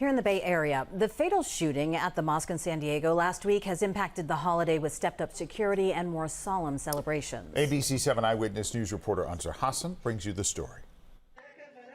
Here in the Bay Area, the fatal shooting at the mosque in San Diego last week has impacted the holiday with stepped-up security and more solemn celebrations. ABC 7 Eyewitness News reporter Ansar Hassan brings you the story.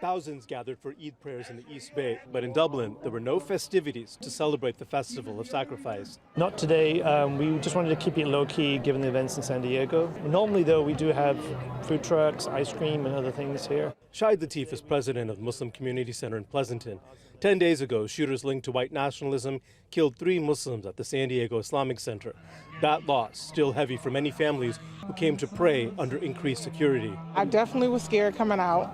Thousands gathered for Eid prayers in the East Bay, but in Dublin, there were no festivities to celebrate the festival of sacrifice. Not today. We just wanted to keep it low-key given the events in San Diego. Normally, though, we do have food trucks, ice cream, and other things here. Shahed Latif is president of the Muslim Community Center in Pleasanton. 10 days ago, shooters linked to white nationalism killed 3 Muslims at the San Diego Islamic Center. That loss still heavy for many families who came to pray under increased security. I definitely was scared coming out.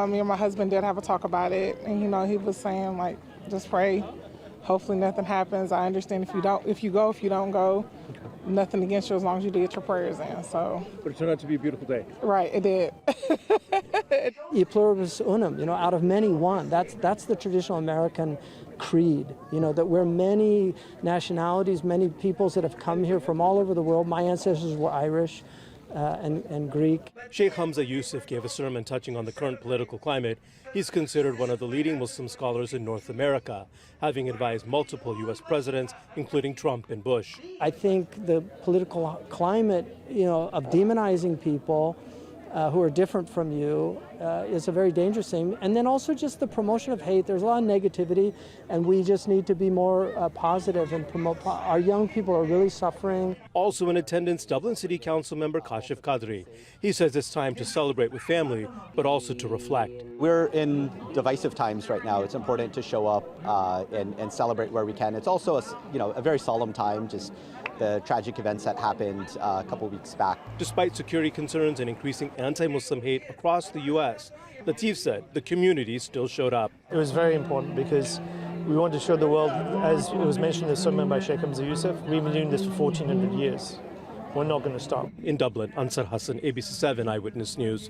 Me and my husband did have a talk about it, and he was saying, like, just pray. Hopefully nothing happens. I understand if you don't go, nothing against you as long as you did your prayers in. So. But it turned out to be a beautiful day. Right, it did. E pluribus unum, out of many one. That's the traditional American creed, that we're many nationalities, many peoples that have come here from all over the world. My ancestors were Irish. And Greek. Sheikh Hamza Yusuf gave a sermon touching on the current political climate. He's considered one of the leading Muslim scholars in North America, having advised multiple U.S. presidents, including Trump and Bush. I think the political climate, of demonizing people who are different from you is a very dangerous thing. And then also just the promotion of hate. There's a lot of negativity, and we just need to be more positive and promote. Our young people are really suffering. Also in attendance, Dublin City Council member Calif. He says it's time to celebrate with family, but also to reflect. We're in divisive times right now. It's important to show up and celebrate where we can. It's also a very solemn time, just the tragic events that happened a couple weeks back. Despite security concerns and increasing anti-Muslim hate across the U.S., Latif said the community still showed up. It was very important because we wanted to show the world, as it was mentioned in the sermon by Sheikh Hamza Yusuf, we've been doing this for 1,400 years. We're not going to stop. In Dublin, Ansar Hassan, ABC 7 Eyewitness News.